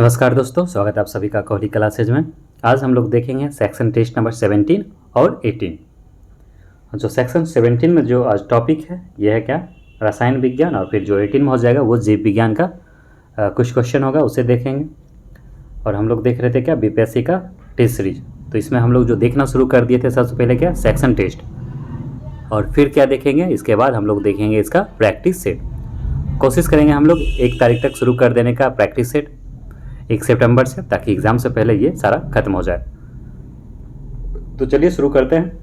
नमस्कार दोस्तों, स्वागत है आप सभी का कोहली क्लासेज में। आज हम लोग देखेंगे सेक्शन टेस्ट नंबर 17 और 18। जो सेक्शन 17 में जो आज टॉपिक है ये है क्या, रसायन विज्ञान, और फिर जो 18 में हो जाएगा वो जीव विज्ञान का कुछ क्वेश्चन होगा, उसे देखेंगे। और हम लोग देख रहे थे क्या, बीपीएससी का टेस्ट सीरीज। तो इसमें हम लोग जो देखना शुरू कर दिए थे सबसे पहले क्या, सेक्शन टेस्ट, और फिर क्या देखेंगे, इसके बाद हम लोग देखेंगे इसका प्रैक्टिस सेट। कोशिश करेंगे हम लोग 1 तारीख तक शुरू कर देने का प्रैक्टिस सेट, 1 सितंबर से, ताकि एग्ज़ाम से पहले ये सारा खत्म हो जाए। तो चलिए शुरू करते हैं।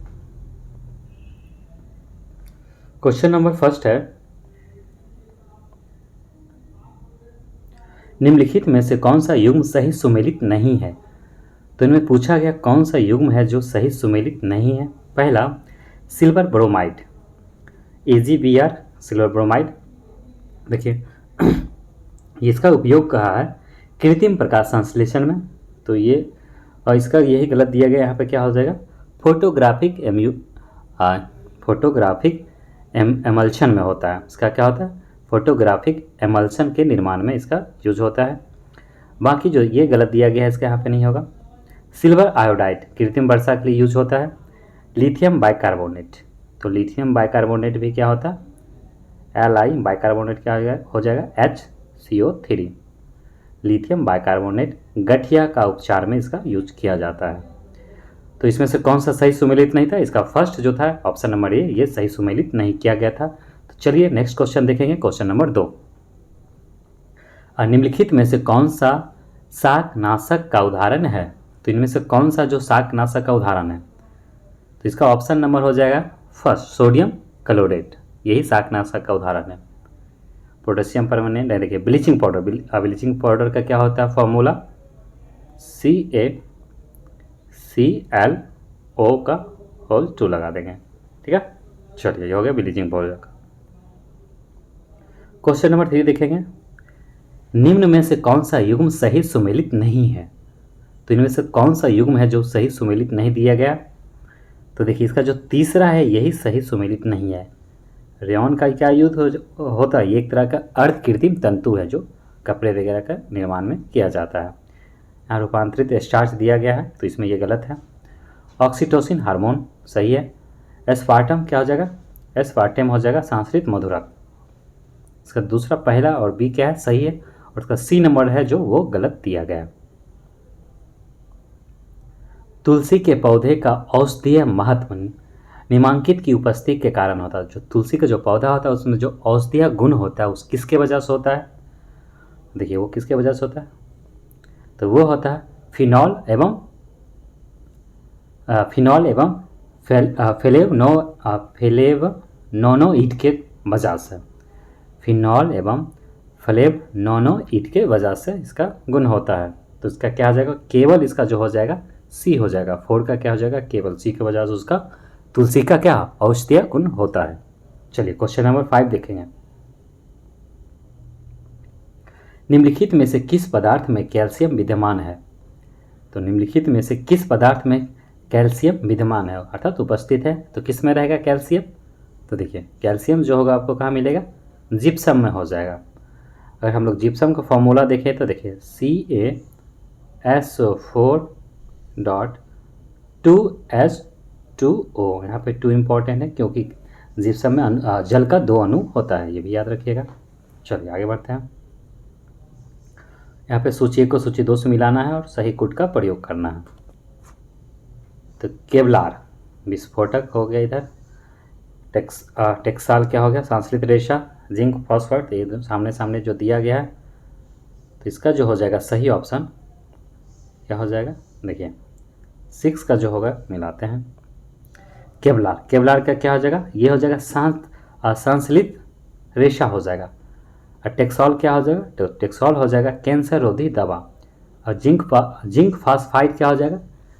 क्वेश्चन नंबर फर्स्ट है, निम्नलिखित में से कौन सा युग्म सही सुमेलित नहीं है। तो इनमें पूछा गया कौन सा युग्म है जो सही सुमेलित नहीं है। पहला silver bromide, AgBr silver bromide. देखिए इसका उपयोग कहा है कृत्रिम प्रकाश संश्लेषण में, तो ये और इसका यही गलत दिया गया। यहाँ पे क्या हो जाएगा, फोटोग्राफिक एमल्शन में होता है। इसका क्या होता है, फोटोग्राफिक एमल्शन के निर्माण में इसका यूज होता है। बाकी जो ये गलत दिया गया है इसका यहाँ पे नहीं होगा। सिल्वर आयोडाइड कृत्रिम वर्षा के लिए यूज होता है। लिथियम बाइकार्बोनेट, तो लिथियम बाइकार्बोनेट भी क्या होता है, Li बाइकार्बोनेट क्या हो जाएगा, HCO3। लिथियम बाइकार्बोनेट गठिया का उपचार में इसका यूज किया जाता है। तो इसमें से कौन सा सही सुमेलित नहीं था, इसका फर्स्ट जो था ऑप्शन नंबर ए, ये सही सुमेलित नहीं किया गया था। तो चलिए नेक्स्ट क्वेश्चन देखेंगे, क्वेश्चन नंबर 2। निम्नलिखित में से कौन सा शाकनाशक का उदाहरण है। तो इनमें से कौन सा जो शाकनाशक का उदाहरण है, तो इसका ऑप्शन नंबर हो जाएगा फर्स्ट सोडियम क्लोरेट, यही शाकनाशक का उदाहरण है। पोटेशियम परमानेंट है। देखिए ब्लीचिंग पाउडर, ब्लीचिंग पाउडर का क्या होता है फॉर्मूला, CaClO का होल 2 लगा देंगे, ठीक है। चलिए ये हो गया ब्लीचिंग पाउडर का। क्वेश्चन नंबर 3 देखेंगे, निम्न में से कौन सा युग्म सही सुमेलित नहीं है। तो इनमें से कौन सा युग्म है जो सही सुमेलित नहीं दिया गया। तो देखिए इसका जो तीसरा है यही सही सुमेलित नहीं है। रेयॉन का क्या यूज होता है, ये एक तरह का अर्ध कृत्रिम तंतु है जो कपड़े वगैरह का निर्माण में किया जाता है। यहाँ रूपांतरित स्टार्च दिया गया है, तो इसमें ये गलत है। ऑक्सीटोसिन हार्मोन सही है। एस्पार्टम क्या हो जाएगा, एस्पार्टम हो जाएगा सांस्कृत मधुरक। इसका दूसरा, पहला और बी क्या है, सही है, और इसका सी नंबर है जो वो गलत दिया गया है। तुलसी के पौधे का औषधीय महत्व निम्नांकित की उपस्थिति के कारण होता है। जो तुलसी का जो पौधा होता है उसमें जो औषधीय गुण होता है उस किसके वजह से होता है, देखिए वो किसके वजह से होता है, तो वो होता है फिनॉल एवं फ्लेवोनोइड के वजह से। फिनॉल एवं फ्लेवोनोइड के वजह से इसका गुण होता है। तो इसका क्या हो जाएगा, केवल इसका जो हो जाएगा सी हो जाएगा। 4 का क्या हो जाएगा, केवल सी की वजह से उसका तुलसी का क्या औषधीय गुण होता है। चलिए क्वेश्चन नंबर 5 देखेंगे, निम्नलिखित में से किस पदार्थ में कैल्शियम विद्यमान है। तो निम्नलिखित में से किस पदार्थ में कैल्शियम विद्यमान है अर्थात उपस्थित है, तो किस में रहेगा कैल्शियम। तो देखिए कैल्शियम जो होगा आपको कहाँ मिलेगा, जिप्सम में हो जाएगा। अगर हम लोग जिप्सम का फॉर्मूला देखें तो देखिए CaSO4.2H2O, यहाँ पे 2 इंपॉर्टेंट है क्योंकि जिप्सम में जल का 2 अणु होता है, ये भी याद रखिएगा। चलिए आगे बढ़ते हैं। यहाँ पे सूची 1 को सूची 2 से मिलाना है और सही कोड का प्रयोग करना है। तो केवलार विस्फोटक हो गया, इधर टेक्साल क्या हो गया, सांस्कृत रेशा, जिंक फॉस्फेट, तो ये सामने सामने जो दिया गया है, तो इसका जो हो जाएगा सही ऑप्शन क्या हो जाएगा, देखिए 6 का जो होगा मिलाते हैं। केवलार, केवलार का क्या हो जाएगा, ये हो जाएगा संश्लित रेशा हो जाएगा। और टेक्सॉल क्या हो जाएगा, तो टेक्सॉल हो जाएगा कैंसर रोधी दवा। और जिंक फास्फाइड क्या हो जाएगा,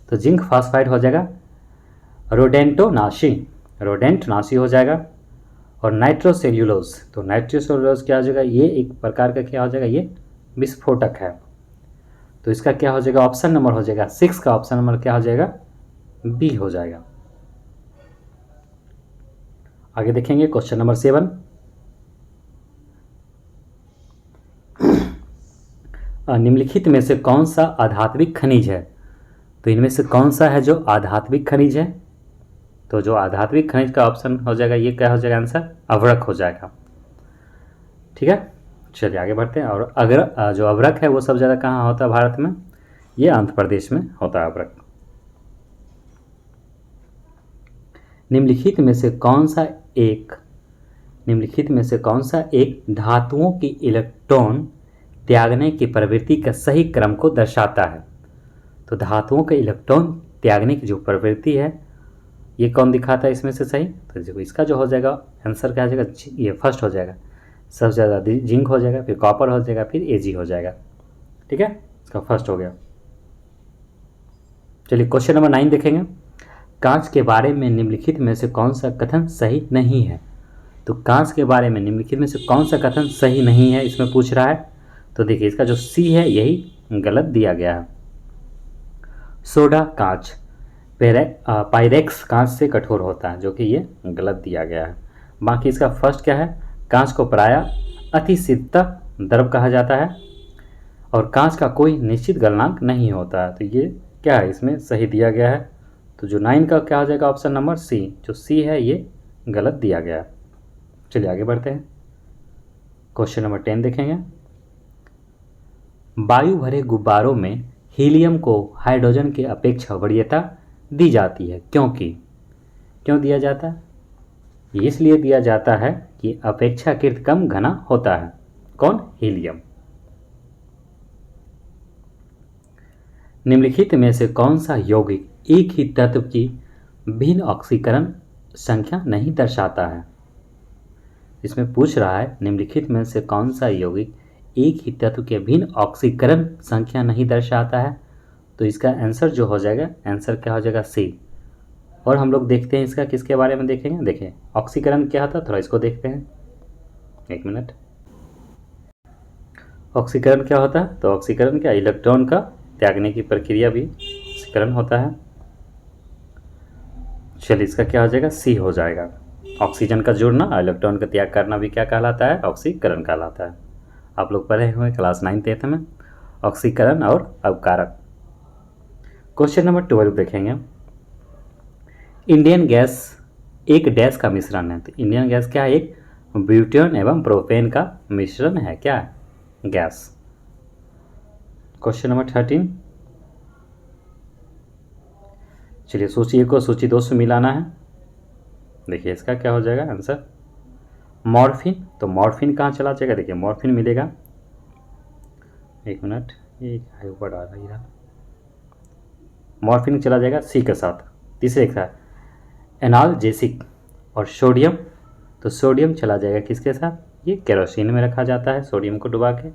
तो जिंक फास्फाइड हो जाएगा रोडेंटनाशी हो जाएगा। और नाइट्रोसेल्यूलोज, तो नाइट्रोसेल्यूलोज क्या हो जाएगा, ये एक प्रकार का क्या हो जाएगा, ये विस्फोटक है। तो इसका क्या हो जाएगा, ऑप्शन नंबर हो जाएगा 6 का ऑप्शन नंबर क्या हो जाएगा, बी हो जाएगा। आगे देखेंगे क्वेश्चन नंबर 7, निम्नलिखित में से कौन सा आधात्मिक खनिज है? तो इनमें से कौन सा है जो आधात्मिक खनिज है? तो जो आधात्मिक खनिज का ऑप्शन हो जाएगा, ये क्या हो जाएगा आंसर? अवरक हो जाएगा। ठीक है, चलिए आगे बढ़ते हैं। और अगर जो अवरक है वो सब ज़्यादा कहाँ होता है भारत में? ये आंध्र प्रदेश में होता है अवरक। निम्नलिखित में से कौन सा एक धातुओं की इलेक्ट्रॉन त्यागने की प्रवृत्ति का सही क्रम को दर्शाता है? तो धातुओं के इलेक्ट्रॉन त्यागने की जो प्रवृत्ति है ये कौन दिखाता है इसमें से सही? तो देखो इसका जो हो जाएगा आंसर क्या हो जाएगा? ये फर्स्ट हो जाएगा, सबसे ज़्यादा जिंक हो जाएगा, फिर कॉपर हो जाएगा, फिर एजी हो जाएगा। ठीक है, इसका फर्स्ट हो गया। चलिए क्वेश्चन नंबर 9 देखेंगे। कांच के बारे में निम्नलिखित में से कौन सा कथन सही नहीं है? तो कांच के बारे में निम्नलिखित में से कौन सा कथन सही नहीं है इसमें पूछ रहा है। तो देखिए इसका जो सी है यही गलत दिया गया है। सोडा कांच पायरेक्स कांच से कठोर होता है, जो कि ये गलत दिया गया है। बाकी इसका फर्स्ट क्या है? कांच को प्रायः अतिशीतल द्रव कहा जाता है और कांच का कोई निश्चित गलनांक नहीं होता है। तो ये क्या है इसमें सही दिया गया है। तो जो 9 का क्या हो जाएगा? Option number C. जो सी है ये गलत दिया गया है। चलिए आगे बढ़ते हैं। क्वेश्चन नंबर 10 देखेंगे। वायु भरे गुब्बारों में हीलियम को हाइड्रोजन की अपेक्षा वरीयता दी जाती है, क्यों दिया जाता है? इसलिए दिया जाता है कि अपेक्षाकृत कम घना होता है। कौन? हीलियम। निम्नलिखित में से कौन सा यौगिक एक ही तत्व की भिन्न ऑक्सीकरण संख्या नहीं दर्शाता है? इसमें पूछ रहा है निम्नलिखित में से कौन सा यौगिक एक ही तत्व के भिन्न ऑक्सीकरण संख्या नहीं दर्शाता है। तो इसका आंसर जो हो जाएगा, आंसर क्या हो जाएगा? सी। और हम लोग देखते हैं इसका किसके बारे में देखेंगे। देखिए ऑक्सीकरण क्या होता है, थोड़ा इसको देखते हैं। एक मिनट। ऑक्सीकरण क्या होता है? तो ऑक्सीकरण क्या? इलेक्ट्रॉन का त्यागने की प्रक्रिया भी ऑक्सीकरण होता है। चलिए इसका क्या हो जाएगा? सी हो जाएगा। ऑक्सीजन का जुड़ना, इलेक्ट्रॉन का त्याग करना भी क्या कहलाता है? ऑक्सीकरण कहलाता है। आप लोग पढ़े हुए क्लास 9th में ऑक्सीकरण और अवकारक। क्वेश्चन नंबर 12 देखेंगे। इंडियन गैस एक डैश का मिश्रण है। तो इंडियन गैस क्या है? एक ब्यूटेन एवं प्रोपेन का मिश्रण है। क्या? गैस। Question number 13। चलिए सूची 1 को सूची 2 से मिलाना है। देखिए इसका क्या हो जाएगा आंसर? मॉर्फिन। तो मॉर्फिन कहाँ चला जाएगा? देखिए मॉर्फिन मिलेगा, एक मिनट, ये ऊपर आ रही है। मॉर्फिन चला जाएगा सी के साथ। तीसरे एक था एनाल्जेसिक और सोडियम। तो सोडियम चला जाएगा किसके साथ? ये केरोसिन में रखा जाता है सोडियम को डुबा के।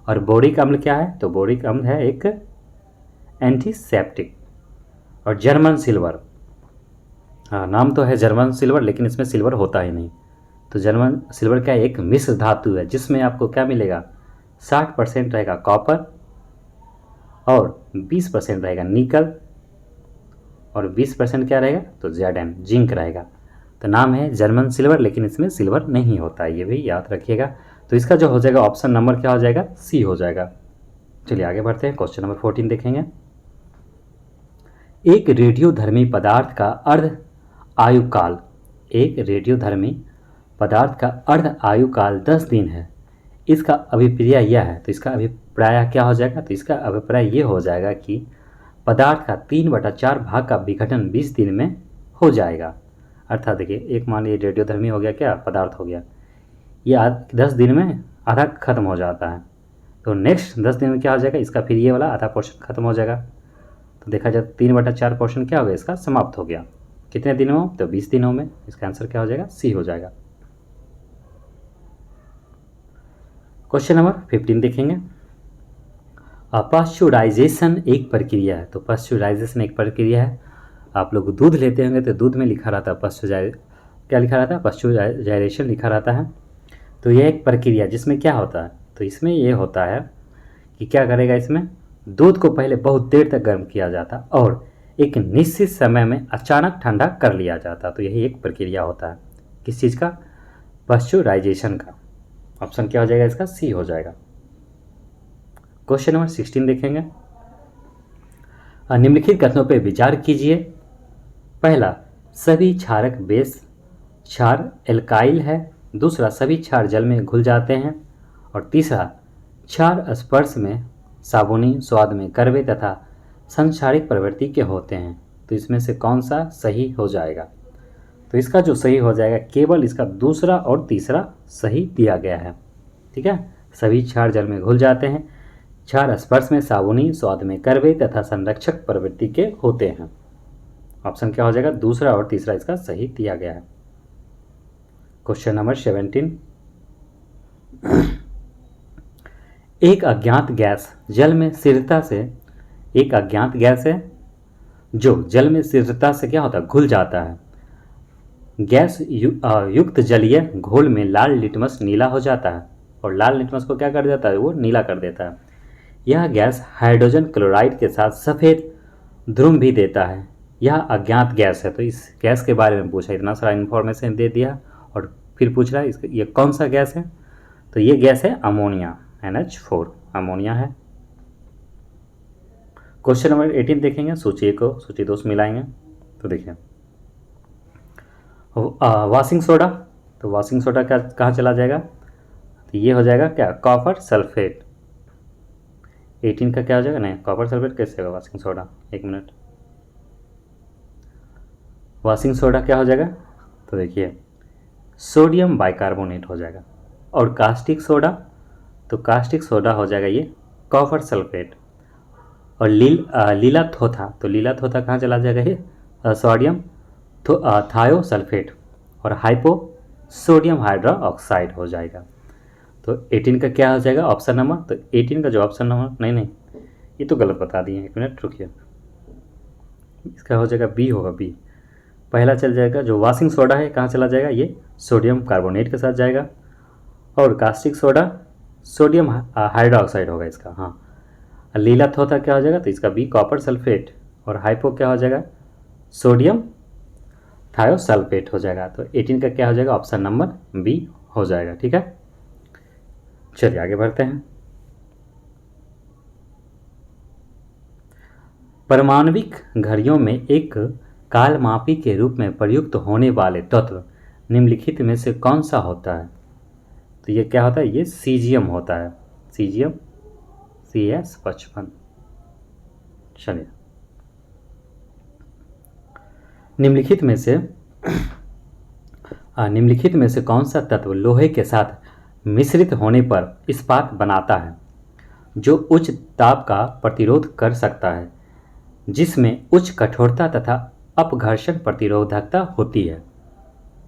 और बोरिक अम्ल क्या है? तो बोरिक अम्ल है एक एंटीसेप्टिक। और जर्मन सिल्वर, हाँ नाम तो है जर्मन सिल्वर लेकिन इसमें सिल्वर होता ही नहीं। तो जर्मन सिल्वर क्या है? एक मिश्र धातु है जिसमें आपको क्या मिलेगा? 60% रहेगा कॉपर और 20% रहेगा निकल और 20% क्या रहेगा? तो Zn जिंक रहेगा। तो नाम है जर्मन सिल्वर लेकिन इसमें सिल्वर नहीं होता है, ये भी याद रखिएगा। तो इसका जो हो जाएगा ऑप्शन नंबर क्या हो जाएगा? सी हो जाएगा। चलिए आगे बढ़ते हैं। क्वेश्चन नंबर 14 देखेंगे। एक रेडियोधर्मी पदार्थ का अर्ध आयुकाल, एक रेडियोधर्मी पदार्थ का अर्ध आयुकाल 10 दिन है। इसका अभिप्राय यह है। तो इसका अभिप्राय क्या हो जाएगा? तो इसका अभिप्राय ये हो जाएगा कि पदार्थ का 3/4 भाग का विघटन 20 दिन में हो जाएगा। अर्थात देखिए एक मान लीजिए रेडियोधर्मी हो गया, क्या पदार्थ हो गया, ये 10 दिन में आधा खत्म हो जाता है। तो नेक्स्ट 10 दिन में क्या हो जाएगा? इसका फिर ये वाला आधा पोर्शन खत्म हो जाएगा। तो देखा जाए 3/4 पोर्शन क्या हो गया? इसका समाप्त हो गया। कितने दिनों में? तो 20 दिनों में। इसका आंसर क्या हो जाएगा? सी हो जाएगा। क्वेश्चन नंबर 15 देखेंगे। पाश्चुराइजेशन एक प्रक्रिया है। तो पाश्चुराइजेशन एक प्रक्रिया है। आप लोग दूध लेते होंगे तो दूध में लिखा रहता है क्या लिखा रहता है? पाश्चुराइजेशन लिखा रहता है। तो यह एक प्रक्रिया जिसमें क्या होता है? तो इसमें यह होता है कि क्या करेगा, इसमें दूध को पहले बहुत देर तक गर्म किया जाता और एक निश्चित समय में अचानक ठंडा कर लिया जाता। तो यही एक प्रक्रिया होता है। किस चीज़ का? पाश्चुराइजेशन का। ऑप्शन क्या हो जाएगा इसका? सी हो जाएगा। क्वेश्चन नंबर 16 देखेंगे। निम्नलिखित कथनों पर विचार कीजिए। पहला, सभी क्षारक बेस क्षार एल्काइल है। दूसरा, सभी क्षार जल में घुल जाते हैं। और तीसरा, क्षार स्पर्श में साबुनी, स्वाद में कड़वे तथा संक्षारिक प्रवृत्ति के होते हैं। तो इसमें से कौन सा सही हो जाएगा? तो इसका जो सही हो जाएगा, केवल इसका दूसरा और तीसरा सही दिया गया है। ठीक है, सभी क्षार जल में घुल जाते हैं, क्षार स्पर्श में साबुनी, स्वाद में कड़वे तथा संरक्षक प्रवृत्ति के होते हैं। ऑप्शन क्या हो जाएगा? दूसरा और तीसरा इसका सही दिया गया है। क्वेश्चन नंबर 17, एक अज्ञात गैस जल में शीघ्रता से, एक अज्ञात गैस है जो जल में शीघ्रता से क्या होता है? घुल जाता है। गैस युक्त जलीय घोल में लाल लिटमस नीला हो जाता है, और लाल लिटमस को क्या कर देता है? वो नीला कर देता है। यह गैस हाइड्रोजन क्लोराइड के साथ सफ़ेद ध्रुव भी देता है। यह अज्ञात गैस है। तो इस गैस के बारे में पूछा, इतना सारा इन्फॉर्मेशन दे दिया और फिर पूछ रहा है इसका ये कौन सा गैस है? तो ये गैस है अमोनिया, NH4 अमोनिया है। क्वेश्चन नंबर 18 देखेंगे। सूची को सूची 2 से मिलाएंगे। तो देखिए, वॉशिंग सोडा, तो वॉशिंग सोडा क्या कहाँ चला जाएगा? तो ये हो जाएगा क्या? Copper sulphate. 18 का क्या हो जाएगा? नहीं, कॉपर सल्फेट कैसे होगा? वॉशिंग सोडा, एक मिनट, वॉशिंग सोडा क्या हो जाएगा? तो देखिए, सोडियम बाइकार्बोनेट हो जाएगा। और कास्टिक सोडा, तो कास्टिक सोडा हो जाएगा ये कॉपर सल्फेट। और लीला थोथा, तो लीला थोथा कहाँ चला जाएगा? ये सोडियम थायोसल्फेट। और हाइपो सोडियम हाइड्रोक्साइड हो जाएगा। तो 18 का क्या हो जाएगा? ऑप्शन नंबर, तो 18 का जो ऑप्शन नंबर, नहीं ये तो गलत बता दिए, एक मिनट रुकिए, इसका हो जाएगा बी होगा, बी। पहला चल जाएगा जो वॉशिंग सोडा है, कहाँ चला जाएगा? ये सोडियम कार्बोनेट के साथ जाएगा। और कास्टिक सोडा सोडियम हाइड्रोक्साइड होगा इसका। हाँ, लीला थोथा क्या हो जाएगा? तो इसका बी कॉपर सल्फेट। और हाइपो क्या हो जाएगा? सोडियम थायोसल्फेट हो जाएगा। तो 18 का क्या हो जाएगा? ऑप्शन नंबर बी हो जाएगा। ठीक है, चलिए आगे बढ़ते हैं। परमाणविक घड़ियों में एक कालमापी के रूप में प्रयुक्त होने वाले तत्व निम्नलिखित में से कौन सा होता है? तो ये क्या होता है? ये सीजियम होता है, सीजियम CS55। चलिए, निम्नलिखित में से कौन सा तत्व लोहे के साथ मिश्रित होने पर इस्पात बनाता है जो उच्च ताप का प्रतिरोध कर सकता है, जिसमें उच्च कठोरता तथा अपघर्षण प्रतिरोधकता होती है?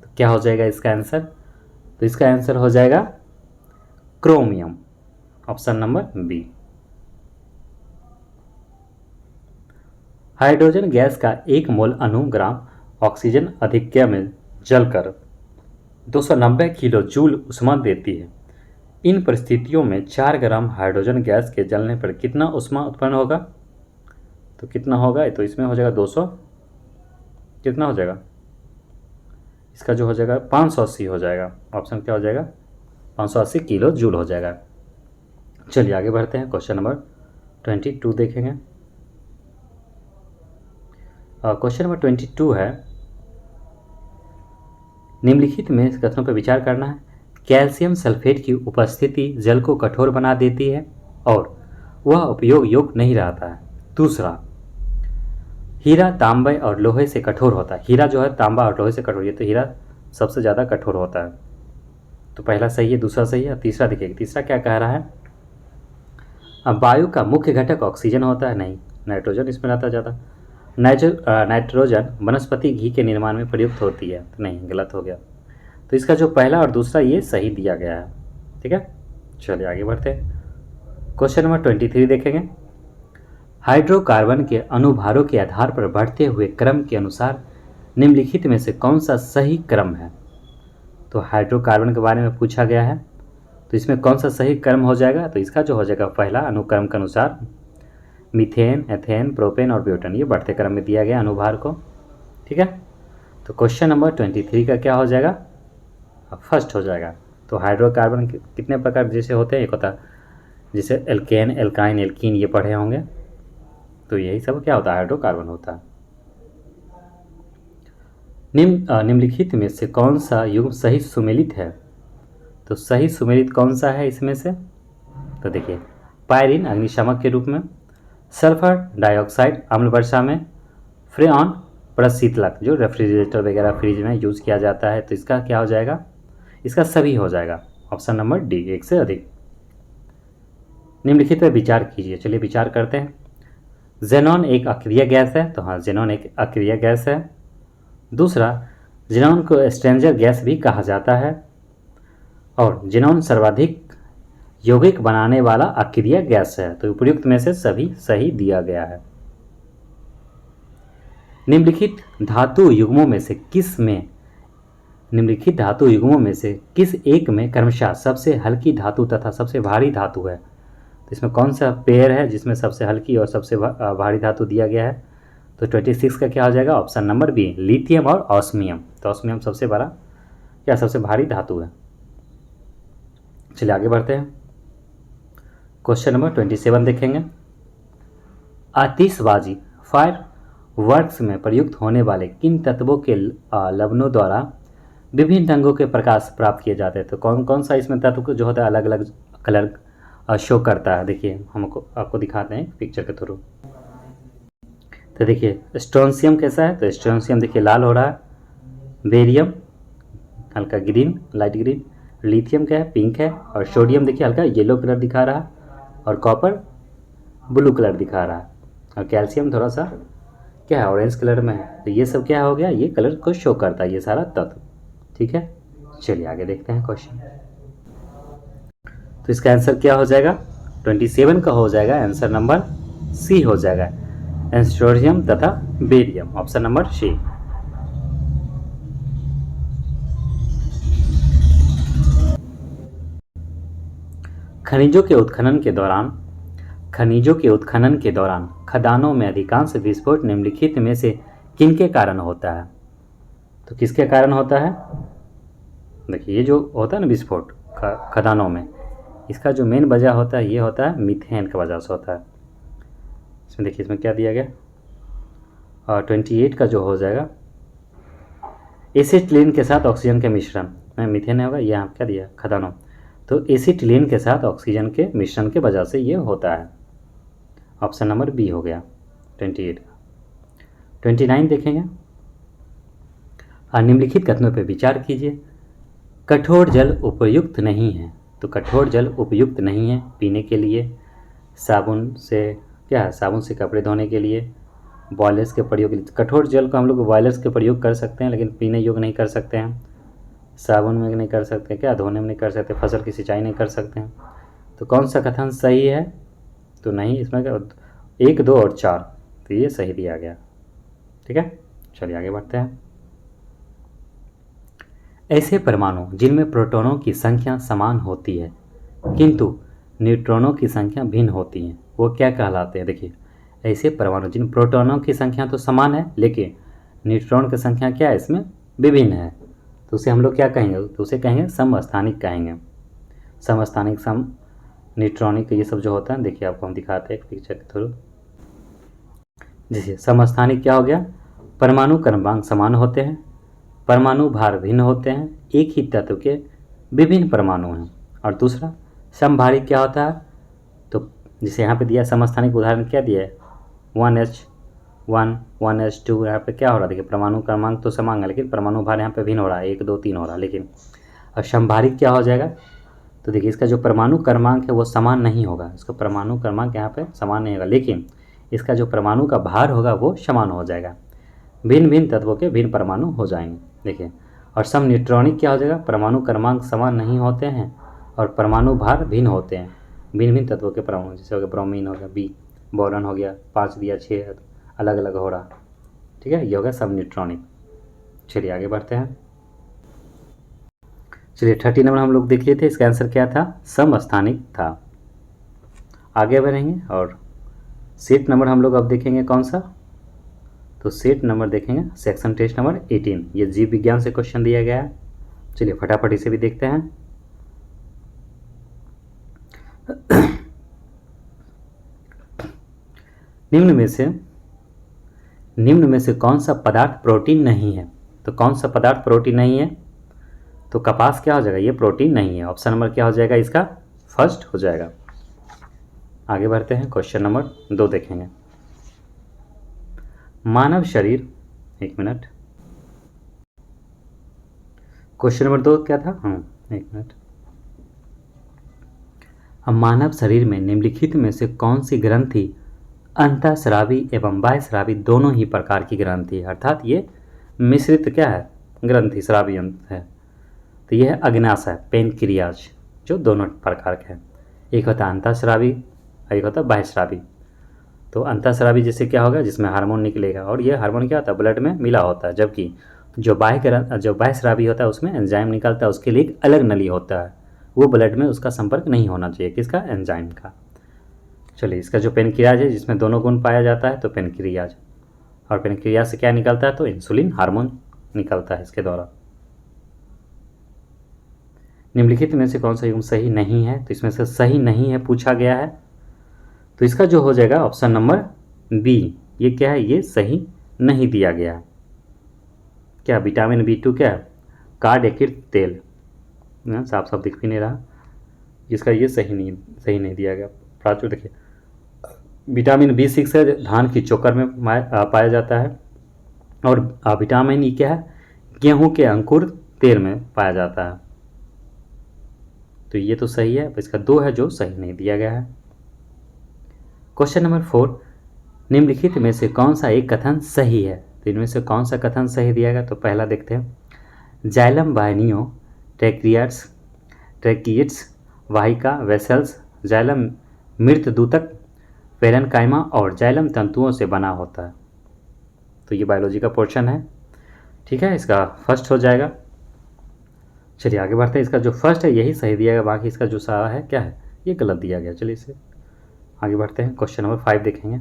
तो क्या हो जाएगा इसका आंसर? तो इसका आंसर हो जाएगा chromium, option number B. Hydrogen gas का 1 मोल अणु ग्राम ऑक्सीजन अधिक्य में जलकर 290 किलो जूल ऊष्मा देती है। इन परिस्थितियों में 4 ग्राम हाइड्रोजन गैस के जलने पर कितना ऊष्मा उत्पन्न होगा? तो कितना होगा? तो इसमें हो जाएगा 200, कितना हो जाएगा इसका? जो हो जाएगा 580 हो जाएगा। ऑप्शन क्या हो जाएगा? 580 किलो जूल हो जाएगा। चलिए आगे बढ़ते हैं। क्वेश्चन नंबर 22 देखेंगे। क्वेश्चन नंबर 22 है, निम्नलिखित में इस कथनों पर विचार करना है। कैल्शियम सल्फेट की उपस्थिति जल को कठोर बना देती है और वह उपयोग योग्य नहीं रहता है। दूसरा, हीरा तांबे और लोहे से कठोर होता है। हीरा जो है तांबा और लोहे से कठोर है, तो हीरा सबसे ज़्यादा कठोर होता है। तो पहला सही है, दूसरा सही है। तीसरा देखिए, तीसरा क्या कह रहा है? अब वायु का मुख्य घटक ऑक्सीजन होता है, नहीं, नाइट्रोजन इसमें रहता है ज़्यादा। नाइट्रोजन वनस्पति घी के निर्माण में प्रयुक्त होती है, तो नहीं, गलत हो गया। तो इसका जो पहला और दूसरा ये सही दिया गया है। ठीक है, चलिए आगे बढ़ते हैं। क्वेश्चन नंबर 23 देखेंगे। हाइड्रोकार्बन के अनुभारों के आधार पर बढ़ते हुए क्रम के अनुसार निम्नलिखित में से कौन सा सही क्रम है? तो हाइड्रोकार्बन के बारे में पूछा गया है, तो इसमें कौन सा सही क्रम हो जाएगा? तो इसका जो हो जाएगा पहला अनुक्रम के अनुसार मीथेन, एथेन, प्रोपेन और ब्यूटेन, ये बढ़ते क्रम में दिया गया अनुभार को। ठीक है, तो क्वेश्चन नंबर 23 का क्या हो जाएगा? फर्स्ट हो जाएगा। तो हाइड्रोकार्बन कितने प्रकार जैसे होते हैं? एक होता है जैसे एल्केन, एल्काइन, एल्कीन ये पढ़े होंगे। तो यही सब क्या होता है, हाइड्रोकार्बन होता है। निम्नलिखित में से कौन सा युग्म सही सुमेलित है? तो सही सुमेलित कौन सा है इसमें से? तो देखिए, पायरीन अग्निशामक के रूप में, सल्फर डाइऑक्साइड अम्ल वर्षा में, फ्रेऑन प्रशीतलक जो रेफ्रिजरेटर वगैरह फ्रिज में यूज किया जाता है। तो इसका क्या हो जाएगा, इसका सभी हो जाएगा, ऑप्शन नंबर डी, एक से अधिक। निम्नलिखित पर विचार कीजिए। चलिए विचार करते हैं। जेनॉन एक अक्रिय गैस है, तो हाँ जेनॉन एक अक्रिय गैस है। दूसरा, जेनॉन को स्ट्रेंजर गैस भी कहा जाता है, और जेनॉन सर्वाधिक यौगिक बनाने वाला अक्रिय गैस है। तो उपयुक्त में से सभी सही दिया गया है। निम्नलिखित धातु युग्मों में से किस में, निम्नलिखित धातु युग्मों में से किस एक में क्रमशः सबसे हल्की धातु तथा सबसे भारी धातु है? तो इसमें कौन सा पेयर है जिसमें सबसे हल्की और सबसे भारी धातु दिया गया है? तो 26 का क्या हो जाएगा, ऑप्शन नंबर बी, लिथियम और ऑस्मियम। तो ऑस्मियम सबसे बड़ा क्या सबसे भारी धातु है। चलिए आगे बढ़ते हैं। क्वेश्चन नंबर 27 देखेंगे। आतिशबाजी फायर वर्क्स में प्रयुक्त होने वाले किन तत्वों के लवणों द्वारा विभिन्न रंगों के प्रकाश प्राप्त किए जाते हैं? तो कौन कौन सा इसमें तत्व जो होता है अलग अलग कलर शो करता है? देखिए हमको आपको दिखाते हैं पिक्चर के थ्रू। तो देखिए स्ट्रोंशियम कैसा है, तो स्ट्रोंशियम देखिए लाल हो रहा है, बेरियम हल्का ग्रीन लाइट ग्रीन, लिथियम क्या है पिंक है, और सोडियम देखिए हल्का येलो कलर दिखा रहा है, और कॉपर ब्लू कलर दिखा रहा है, और कैल्शियम थोड़ा सा क्या है ऑरेंज कलर में है। तो ये सब क्या हो गया, ये कलर को शो करता है ये सारा तत्व। ठीक है, चलिए आगे देखते हैं क्वेश्चन। तो इसका आंसर क्या हो जाएगा, 27 का हो जाएगा आंसर नंबर सी हो जाएगा, एस्ट्रोनियम तथा बेरियम, ऑप्शन नंबर सी। खनिजों के उत्खनन के दौरान खदानों में अधिकांश विस्फोट निम्नलिखित में से किनके कारण होता है? तो किसके कारण होता है? देखिए ये जो होता है ना विस्फोट खदानों में, इसका जो मेन वजह होता है ये होता है मीथेन की वजह से होता है। इसमें देखिए इसमें क्या दिया गया, और 28 का जो हो जाएगा एसिटिलीन के साथ ऑक्सीजन के मिश्रण में मीथेन होगा, यहाँ क्या दिया खदानों, तो एसिटिलीन के साथ ऑक्सीजन के मिश्रण के वजह से ये होता है, ऑप्शन नंबर बी हो गया 28 का। 29 देखेंगे। निम्नलिखित कथनों पर विचार कीजिए। कठोर जल उपयुक्त नहीं है, तो कठोर जल उपयुक्त नहीं है पीने के लिए, साबुन से क्या है, साबुन से कपड़े धोने के लिए, बॉयलर्स के प्रयोग के लिए। कठोर जल को हम लोग बॉयलर्स के प्रयोग कर सकते हैं, लेकिन पीने योग्य नहीं कर सकते हैं, साबुन में नहीं कर सकते, क्या धोने में नहीं कर सकते, फसल की सिंचाई नहीं कर सकते हैं। तो कौन सा कथन सही है? तो नहीं, इसमें 1, 2 और 4, तो ये सही दिया गया। ठीक है, चलिए आगे बढ़ते हैं। ऐसे परमाणु जिनमें प्रोटॉनों की संख्या समान होती है किंतु न्यूट्रॉनों की संख्या भिन्न होती है, वो क्या कहलाते हैं? देखिए ऐसे परमाणु जिन प्रोटॉनों की संख्या तो समान है लेकिन न्यूट्रॉन की संख्या क्या है इसमें विभिन्न है, तो उसे हम लोग क्या कहेंगे? तो उसे कहेंगे समस्थानिक कहेंगे। समस्थानिक, सम न्यूट्रॉनिक ये सब जो होता है, देखिए आपको हम दिखाते हैं एक पिक्चर के थ्रू। जैसे समस्थानिक क्या हो गया, परमाणु क्रमांक समान होते हैं, परमाणु भार भिन्न होते हैं, एक ही तत्व के विभिन्न परमाणु हैं। और दूसरा समभारिक क्या होता है, तो जैसे यहाँ पे दिया समस्थानिक उदाहरण क्या दिया है, 1H1 1H2, यहाँ पे क्या हो रहा है देखिए परमाणु क्रमांक तो समान है लेकिन परमाणु भार यहाँ पे भिन्न हो रहा है, 1 2 3 हो रहा है। लेकिन और समभारिक क्या हो जाएगा, तो देखिए इसका जो परमाणु क्रमांक है वो समान नहीं होगा, इसका परमाणु क्रमांक यहाँ पे समान नहीं होगा लेकिन इसका जो परमाणु का भार होगा वो समान हो जाएगा, भिन्न भिन्न तत्वों के भिन्न परमाणु हो जाएंगे। देखिए और सम न्यूट्रॉनिक क्या हो जाएगा, परमाणु क्रमांक समान नहीं होते हैं और परमाणु भार भिन्न होते हैं, भिन्न भिन्न तत्वों के परमाणु, जैसे हो गया ब्रोमीन हो गया, बी बोरॉन हो गया, 5 दिया 6 अलग अलग हो रहा। ठीक है, ये हो गया सब न्यूट्रॉनिक। चलिए आगे बढ़ते हैं। चलिए 30 नंबर हम लोग देख लिए थे, इसका आंसर क्या था, समस्थानिक था। आगे बढ़ेंगे और सेट नंबर हम लोग अब देखेंगे कौन सा, तो सेट नंबर देखेंगे सेक्शन टेस्ट नंबर 18, ये जीव विज्ञान से क्वेश्चन दिया गया है। चलिए फटाफट इसे भी देखते हैं। निम्न में से कौन सा पदार्थ प्रोटीन नहीं है? तो कौन सा पदार्थ प्रोटीन नहीं है? तो कपास क्या हो जाएगा? ये प्रोटीन नहीं है। ऑप्शन नंबर क्या हो जाएगा इसका? फर्स्ट हो जाएगा। आगे बढ़ते हैं, क्वेश्चन नंबर 2 देखेंगे। मानव शरीर, एक मिनट, क्वेश्चन नंबर 2 क्या था? एक मिनट। अब मानव शरीर में निम्नलिखित में से कौन सी ग्रंथि अंतःस्रावी एवं बाह्यस्रावी दोनों ही प्रकार की ग्रंथि है? अर्थात ये मिश्रित क्या है? ग्रंथि, स्रावी है। तो यह है अग्न्याशय, पेनक्रियाज, जो दोनों प्रकार के हैं। एक होता है अंतःस्रावी, एक होता है बाह्यस्रावी। तो अंतःस्रावी जैसे क्या होगा? जिसमें हार्मोन निकलेगा, और ये हार्मोन क्या होता है? ब्लड में मिला होता है। जबकि जो बाह्यस्रावी होता है उसमें एंजाइम निकलता है, उसके लिए एक अलग नली होता है, वो ब्लड में उसका संपर्क नहीं होना चाहिए। किसका? एंजाइम का। चलिए, इसका जो पेनक्रियाज है जिसमें दोनों गुण पाया जाता है, तो पेनक्रियाज, और पेनक्रियाज से क्या निकलता है? तो इंसुलिन हार्मोन निकलता है इसके द्वारा। निम्नलिखित में से कौन सा युग्म सही नहीं है? तो इसमें से सही नहीं है पूछा गया है, तो इसका जो हो जाएगा ऑप्शन नंबर बी। ये क्या है? ये सही नहीं दिया गया। क्या? विटामिन B2 क्या है? कार्डएकिड तेल, साफ साफ दिख भी नहीं रहा, इसका ये सही नहीं दिया गया। प्राचुर देखिए, विटामिन B6 है, धान की चोकर में पाया जाता है, और विटामिन E क्या है? गेहूं के अंकुर तेल में पाया जाता है। तो ये तो सही है, इसका 2 है जो सही नहीं दिया गया है। क्वेश्चन नंबर 4, निम्नलिखित में से कौन सा एक कथन सही है? तो इनमें से कौन सा कथन सही दिया गया? तो पहला देखते हैं, जाइलम वाहिनियों, ट्रैकिएट्स, वाहिका, वेसल्स, जाइलम मृत दूतक, पेरेन्काइमा और जाइलम तंतुओं से बना होता है। तो ये बायोलॉजी का पोर्शन है, ठीक है, इसका फर्स्ट हो जाएगा। चलिए आगे बढ़ते हैं, इसका जो फर्स्ट है यही सही दिया गया, बाकी इसका जो सारा है क्या है? ये गलत दिया गया। चलिए इसे आगे बढ़ते हैं, क्वेश्चन नंबर 5 देखेंगे।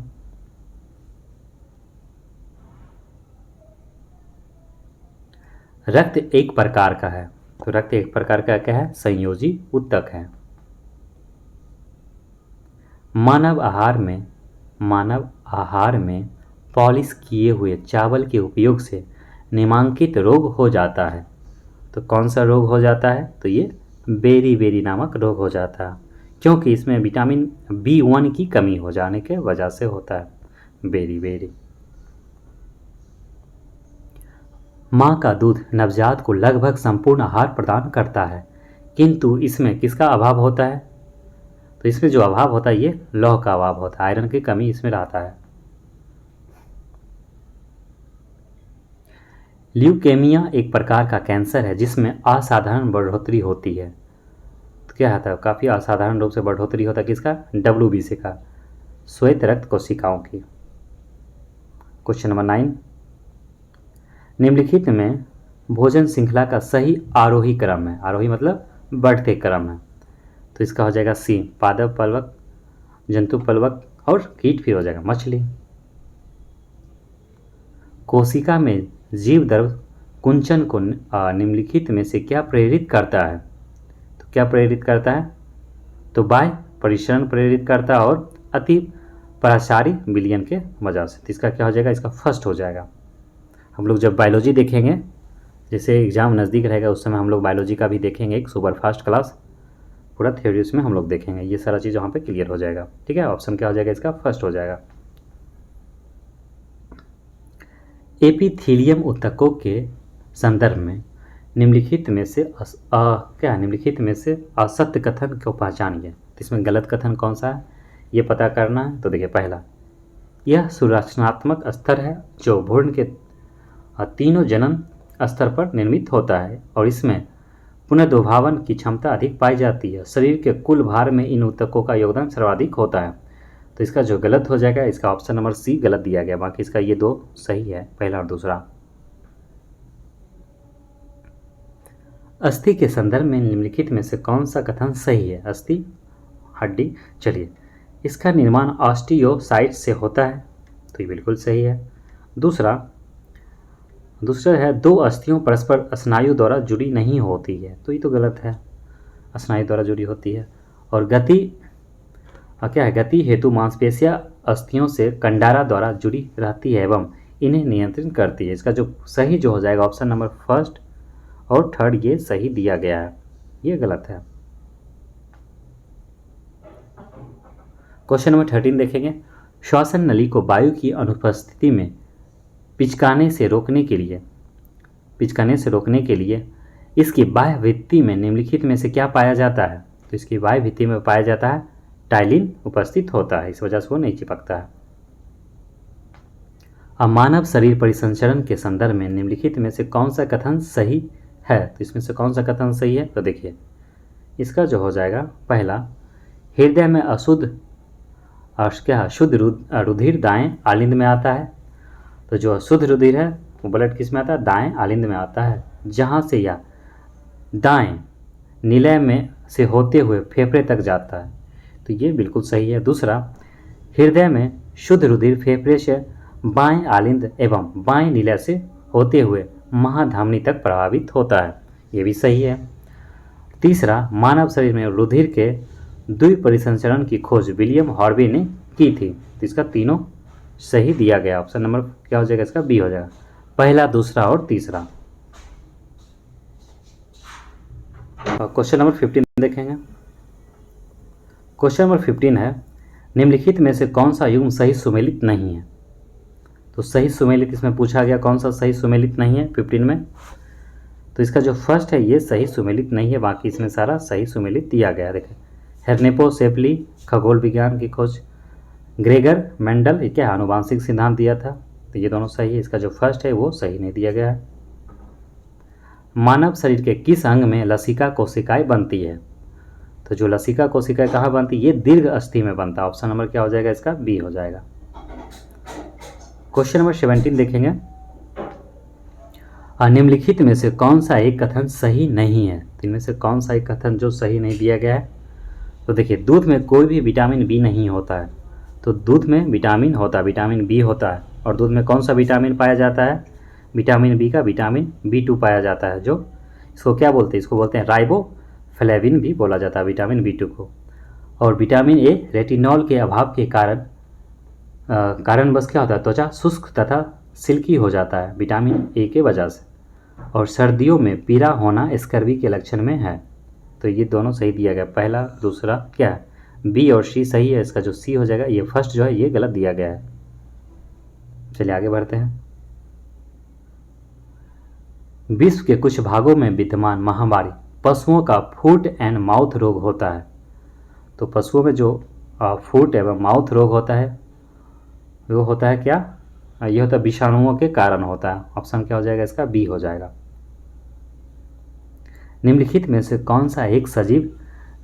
रक्त एक प्रकार का है, तो रक्त एक प्रकार का क्या है? संयोजी ऊतक है। मानव आहार में पॉलिश किए हुए चावल के उपयोग से निमांकित रोग हो जाता है। तो कौन सा रोग हो जाता है? तो ये बेरी नामक रोग हो जाता है, क्योंकि इसमें विटामिन B1 की कमी हो जाने के वजह से होता है बेरी। माँ का दूध नवजात को लगभग संपूर्ण आहार प्रदान करता है, किंतु इसमें किसका अभाव होता है? तो इसमें जो अभाव होता है ये लौह का अभाव होता है, आयरन की कमी इसमें रहता है। ल्यूकेमिया एक प्रकार का कैंसर है जिसमें असाधारण बढ़ोतरी होती है। तो क्या होता है? काफ़ी असाधारण रूप से बढ़ोतरी होता है। किसका? WBC का, श्वेत रक्त कोशिकाओं की। क्वेश्चन नंबर 9, निम्नलिखित में भोजन श्रृंखला का सही आरोही क्रम है? आरोही मतलब बढ़ते क्रम है। तो इसका हो जाएगा C, पादप पलवक, जंतु पलवक और कीट, फिर हो जाएगा मछली। कोशिका में जीव द्रव कुंचन को निम्नलिखित में से क्या प्रेरित करता है? तो क्या प्रेरित करता है? तो बाह्य परिसरण प्रेरित करता है और अति पराशारी विलयन के वजह से। तो इसका क्या हो जाएगा? इसका फर्स्ट हो जाएगा। हम लोग जब बायोलॉजी देखेंगे, जैसे एग्जाम नज़दीक रहेगा उस समय हम लोग बायोलॉजी का भी देखेंगे, एक सुपर फास्ट क्लास, पूरा थ्योरी उसमें हम लोग देखेंगे, ये सारा चीज़ वहाँ पे क्लियर हो जाएगा। ठीक है, ऑप्शन क्या हो जाएगा? इसका फर्स्ट हो जाएगा। एपिथीलियम ऊतकों के संदर्भ में निम्नलिखित में से असत्य कथन को पहचानिए। तो इसमें गलत कथन कौन सा है ये पता करना है। तो देखिए, पहला, यह सुरचनात्मक स्तर है जो भ्रूण के तीनों जन्म स्तर पर निर्मित होता है और इसमें पुनर्द्विभावन की क्षमता अधिक पाई जाती है। शरीर के कुल भार में इन ऊतकों का योगदान सर्वाधिक होता है। तो इसका जो गलत हो जाएगा, इसका ऑप्शन नंबर C गलत दिया गया, बाकी इसका ये 2 सही है, पहला और दूसरा। अस्थि के संदर्भ में निम्नलिखित में से कौन सा कथन सही है? अस्थि हड्डी, चलिए, इसका निर्माण ऑस्टियोसाइट से होता है, तो ये बिल्कुल सही है। दूसरा है, 2 अस्थियों परस्पर स्नायु द्वारा जुड़ी नहीं होती है, तो ये तो गलत है, स्नायु द्वारा जुड़ी होती है। और गति क्या है? गति हेतु मांसपेशियां अस्थियों से कंडारा द्वारा जुड़ी रहती है एवं इन्हें नियंत्रित करती है। इसका जो सही जो हो जाएगा ऑप्शन नंबर फर्स्ट और थर्ड ये सही दिया गया है, ये गलत है। क्वेश्चन नंबर 13 देखेंगे। श्वसन नली को वायु की अनुपस्थिति में पिचकाने से रोकने के लिए इसकी बाह्य भित्ति में निम्नलिखित में से क्या पाया जाता है? तो इसकी बाह्य भित्ति में पाया जाता है टाइलिन उपस्थित होता है, इस वजह से वो नहीं चिपकता है। अब मानव शरीर परिसंचरण के संदर्भ में निम्नलिखित में से कौन सा कथन सही है? तो इसमें से कौन सा कथन सही है? तो देखिए इसका जो हो जाएगा पहला, हृदय में शुद्ध रुधिर दाएं आलिंद में आता है। तो जो अशुद्ध रुधिर है वो ब्लड किस में आता है? दाएं आलिंद में आता है, जहाँ से यह दाएं निलय में से होते हुए फेफड़े तक जाता है। तो ये बिल्कुल सही है। दूसरा, हृदय में शुद्ध रुधिर फेफड़े से बाएं आलिंद एवं बाएं निलय से होते हुए महाधमनी तक प्रभावित होता है, ये भी सही है। तीसरा, मानव शरीर में रुधिर के द्विपरिसंचरण की खोज विलियम हार्वी ने की थी। तो इसका तीनों सही दिया गया। ऑप्शन नंबर क्या हो जाएगा? इसका बी हो जाएगा, पहला, दूसरा और तीसरा। क्वेश्चन नंबर 15 देखेंगे। क्वेश्चन नंबर 15 है, निम्नलिखित में से कौन सा युग्म सही सुमेलित नहीं है? तो सही सुमेलित इसमें पूछा गया, कौन सा सही सुमेलित नहीं है 15 में? तो इसका जो फर्स्ट है ये सही सुमेलित नहीं है, बाकी इसमें सारा सही सुमेलित दिया गया है। देखें, हेर्नेपो शेपली खगोल विज्ञान की खोज, ग्रेगर मेंडल ये क्या आनुवांशिक सिद्धांत दिया था, तो ये दोनों सही है। इसका जो फर्स्ट है वो सही नहीं दिया गया है। मानव शरीर के किस अंग में लसिका कोशिकाएं बनती है? तो जो लसिका कोशिकाएं कहाँ बनती है? ये दीर्घ अस्थि में बनता है। ऑप्शन नंबर क्या हो जाएगा? इसका बी हो जाएगा। क्वेश्चन नंबर 17 देखेंगे। निम्नलिखित में से कौन सा एक कथन सही नहीं है? तो इनमें से कौन सा एक कथन जो सही नहीं दिया गया है? तो देखिए, दूध में कोई भी विटामिन बी नहीं होता है। तो दूध में विटामिन होता है, विटामिन बी होता है। और दूध में कौन सा विटामिन पाया जाता है? विटामिन बी का विटामिन B2 पाया जाता है, जो इसको क्या बोलते हैं? इसको बोलते हैं राइबोफ्लेविन भी बोला जाता है विटामिन B2 को। और विटामिन ए रेटिनॉल के अभाव के कारणवश क्या होता है? त्वचा शुष्क तथा सिल्की हो जाता है विटामिन ए के वजह से। और सर्दियों में पीला होना स्कर्वी के लक्षण में है। तो ये दोनों सही दिया गया, पहला दूसरा क्या है? बी और सी सही है। इसका जो सी हो जाएगा, ये फर्स्ट जो है ये गलत दिया गया है। चलिए आगे बढ़ते हैं। विश्व के कुछ भागों में विद्यमान महामारी पशुओं का फुट एंड माउथ रोग होता है। तो पशुओं में जो फुट एवं माउथ रोग होता है वो होता है क्या? ये होता है विषाणुओं के कारण होता है। ऑप्शन क्या हो जाएगा? इसका बी हो जाएगा। निम्नलिखित में से कौन सा एक सजीव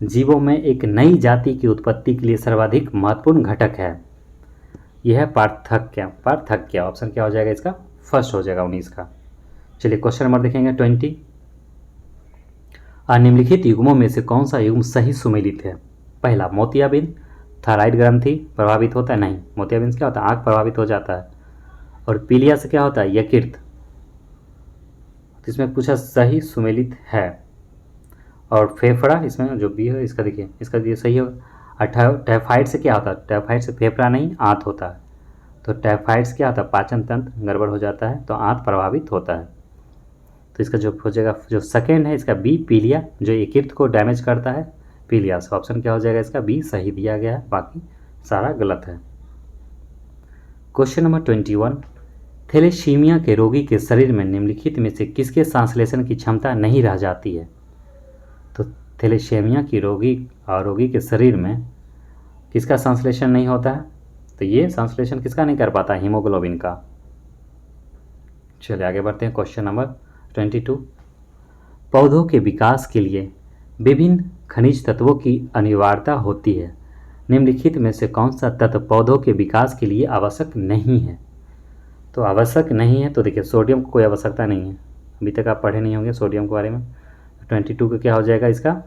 जीवों में एक नई जाति की उत्पत्ति के लिए सर्वाधिक महत्वपूर्ण घटक है? यह है पार्थक्य। ऑप्शन क्या हो जाएगा? इसका फर्स्ट हो जाएगा 19 का। चलिए क्वेश्चन नंबर देखेंगे 20। निम्नलिखित युग्मों में से कौन सा युग्म सही सुमेलित है? पहला, मोतियाबिंद थायराइड ग्रंथि प्रभावित होता है? नहीं, मोतियाबिंद से क्या होता है? आँख प्रभावित हो जाता है। और पीलिया से क्या होता है? यकृत। तो इसमें पूछा सही सुमेलित है। और फेफड़ा इसमें जो बी है इसका देखिए, इसका ये सही होगा। टाइफाइड से क्या होता है? टाइफाइड से फेफड़ा नहीं आंत होता है। तो टाइफाइड से क्या होता है? पाचन तंत्र गड़बड़ हो जाता है, तो आंत प्रभावित होता है। तो इसका जो हो जाएगा जो सेकेंड है इसका बी, पीलिया, जो यकृत को डैमेज करता है पीलिया से। ऑप्शन क्या हो जाएगा? इसका बी सही दिया गया है, बाकी सारा गलत है। Question number 21। थैलेसीमिया के रोगी के शरीर में निम्नलिखित में से किसके सांस की क्षमता नहीं रह जाती है? तो थैलेसीमिया की रोगी के शरीर में किसका संश्लेषण नहीं होता है? तो ये संश्लेषण किसका नहीं कर पाता? हीमोग्लोबिन का। चलिए आगे बढ़ते हैं। Question number 22। पौधों के विकास के लिए विभिन्न खनिज तत्वों की अनिवार्यता होती है। निम्नलिखित में से कौन सा तत्व पौधों के विकास के लिए आवश्यक नहीं है? तो आवश्यक नहीं है तो देखिए, सोडियम को कोई आवश्यकता नहीं है, अभी तक आप पढ़े नहीं होंगे सोडियम के बारे में। 22 का क्या हो जाएगा? इसका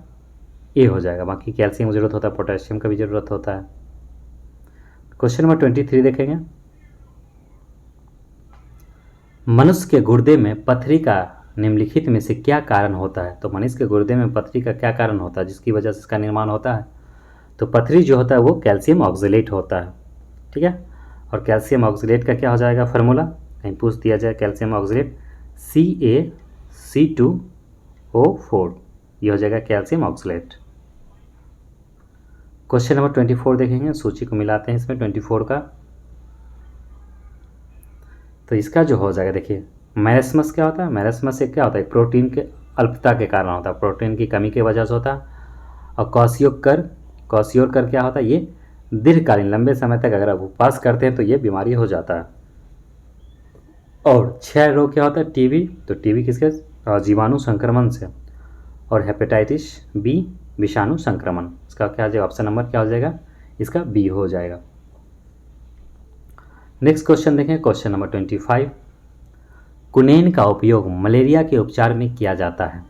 ए हो जाएगा। बाकी कैल्शियम की जरूरत होता है, पोटेशियम का भी जरूरत होता है। क्वेश्चन नंबर 23 देखेंगे। मनुष्य के गुर्दे में पथरी का निम्नलिखित में से क्या कारण होता है? तो मनुष्य के गुर्दे में पथरी का क्या कारण होता है जिसकी वजह से इसका निर्माण होता है? तो पथरी जो होता है वो कैल्शियम ऑक्जेलेट होता है। ठीक है। और कैल्शियम ऑक्सीलेट का क्या हो जाएगा फार्मूला, कहीं पूछ दिया जाए कैल्शियम ऑक्सीलेट CaC2O4, ये हो जाएगा कैल्शियम ऑक्सीलेट। क्वेश्चन नंबर 24 देखेंगे, सूची को मिलाते हैं इसमें 24 का। तो इसका जो हो जाएगा देखिए, मैरेस्मस क्या होता है, मैरेस्मस से क्या होता है, प्रोटीन के अल्पता के कारण होता है, प्रोटीन की कमी की वजह से होता है। और क्वाशियोकर क्या होता है, ये दीर्घकालीन लंबे समय तक अगर आप उपवास करते हैं तो ये बीमारी हो जाता है। और क्षय रोग क्या होता है, टीबी, तो टीबी किसके, जीवाणु संक्रमण से। और हेपेटाइटिस बी, विषाणु संक्रमण। इसका क्या हो जाएगा, ऑप्शन नंबर क्या हो जाएगा, इसका बी हो जाएगा। नेक्स्ट क्वेश्चन देखें, क्वेश्चन नंबर 25। कुनेन का उपयोग मलेरिया के उपचार में किया जाता है,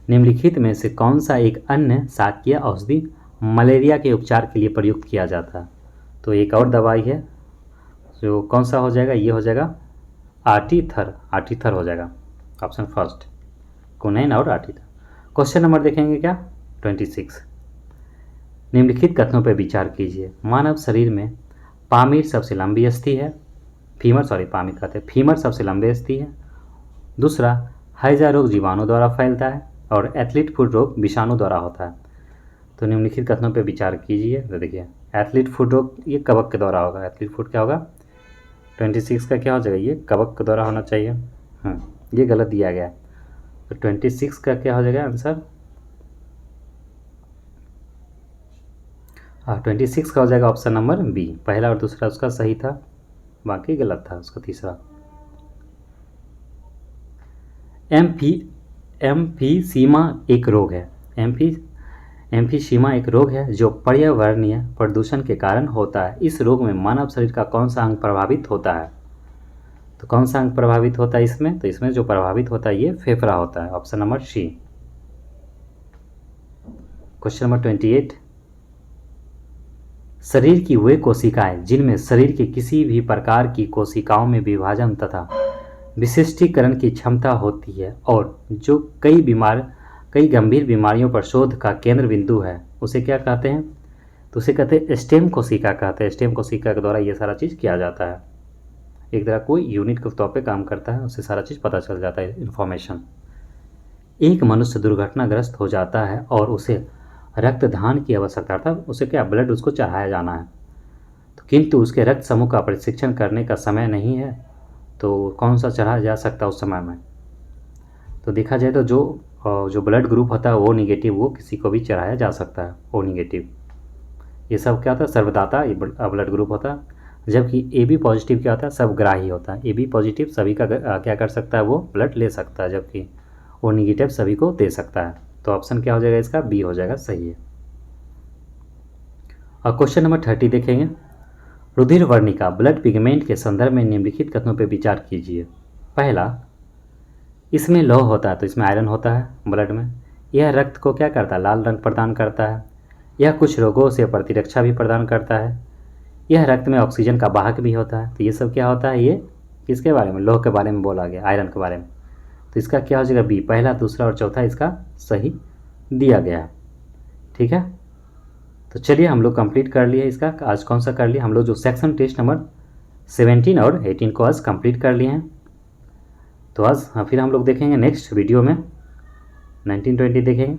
निम्नलिखित में से कौन सा एक अन्य शाकीय औषधि मलेरिया के उपचार के लिए प्रयुक्त किया जाता है। तो एक और दवाई है जो कौन सा हो जाएगा, ये हो जाएगा आर्टीथर हो जाएगा, ऑप्शन फर्स्ट, कुनेन और आर्टीथर। क्वेश्चन नंबर देखेंगे क्या 26। निम्नलिखित कथनों पर विचार कीजिए। मानव शरीर में फीमर सबसे लंबी अस्थि है। फीमर सबसे लंबी अस्थि है। दूसरा, हैजा रोग जीवाणु द्वारा फैलता है। और एथलीट फुट रोग विषाणु द्वारा होता है। तो निम्नलिखित कथनों पर विचार कीजिए। तो देखिए, एथलीट फुट रोग ये कवक के द्वारा होगा। एथलीट फुट क्या होगा, 26 का क्या हो जाएगा, ये कवक के द्वारा होना चाहिए। ये गलत दिया गया है। तो 26 का क्या हो जाएगा आंसर, 26 का हो जाएगा ऑप्शन नंबर बी। पहला और दूसरा उसका सही था, बाकी गलत था उसका तीसरा। एम्फीसीमा एक रोग है। एम्फीसीमा एक रोग है जो पर्यावरणीय प्रदूषण के कारण होता है। इस रोग में मानव शरीर का कौन सा अंग प्रभावित होता है। तो कौन सा अंग प्रभावित होता है इसमें, तो इसमें जो प्रभावित होता है ये फेफड़ा होता है, option number C. Question number 28। शरीर की वे कोशिकाएं जिनमें शरीर के किसी भी प्रकार की कोशिकाओं में विभाजन तथा विशिष्टीकरण की क्षमता होती है और जो कई गंभीर बीमारियों पर शोध का केंद्र बिंदु है, उसे क्या कहते हैं, तो उसे कहते हैं स्टेम कोशिका कहते हैं। स्टेम कोशिका के द्वारा ये सारा चीज़ किया जाता है। एक तरह कोई यूनिट के तौर पे काम करता है, उससे सारा चीज़ पता चल जाता है, इन्फॉर्मेशन। एक मनुष्य दुर्घटनाग्रस्त हो जाता है और उसे रक्तदान की आवश्यकता था, उसे क्या ब्लड उसको चढ़ाया जाना है, तो किंतु उसके रक्त समूह का परीक्षण करने का समय नहीं है, तो कौन सा चढ़ाया जा सकता है उस समय में। तो देखा जाए तो जो ब्लड ग्रुप होता है वो निगेटिव, वो किसी को भी चढ़ाया जा सकता है, ओ निगेटिव। ये सब क्या होता है, सर्वदाता ये ब्लड ग्रुप होता है। जबकि AB पॉजिटिव क्या होता है, सब ग्राही होता है। AB पॉजिटिव सभी का क्या कर सकता है, वो ब्लड ले सकता है, जबकि ओ निगेटिव सभी को दे सकता है। तो ऑप्शन क्या हो जाएगा इसका, बी हो जाएगा, सही है। और क्वेश्चन नंबर 30 देखेंगे। रुधिर वर्णिका ब्लड पिगमेंट के संदर्भ में निम्नलिखित कथनों पर विचार कीजिए। पहला, इसमें लौह होता है तो इसमें आयरन होता है ब्लड में। यह रक्त को क्या करता है, लाल रंग प्रदान करता है। यह कुछ रोगों से प्रतिरक्षा भी प्रदान करता है। यह रक्त में ऑक्सीजन का वाहक भी होता है। तो ये सब क्या होता है, ये किसके बारे में, लौह के बारे में बोला गया, आयरन के बारे में। तो इसका क्या हो जाएगा, बी। पहला, दूसरा और चौथा इसका सही दिया गया। ठीक है, तो चलिए हम लोग कंप्लीट कर लिए इसका। आज कौन सा कर लिए हम लोग, जो सेक्शन टेस्ट नंबर 17 और 18 को आज कंप्लीट कर लिए हैं। तो आज फिर हम लोग देखेंगे नेक्स्ट वीडियो में 19-20 देखेंगे।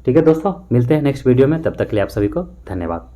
ठीक है दोस्तों, मिलते हैं नेक्स्ट वीडियो में, तब तक के लिए आप सभी को धन्यवाद।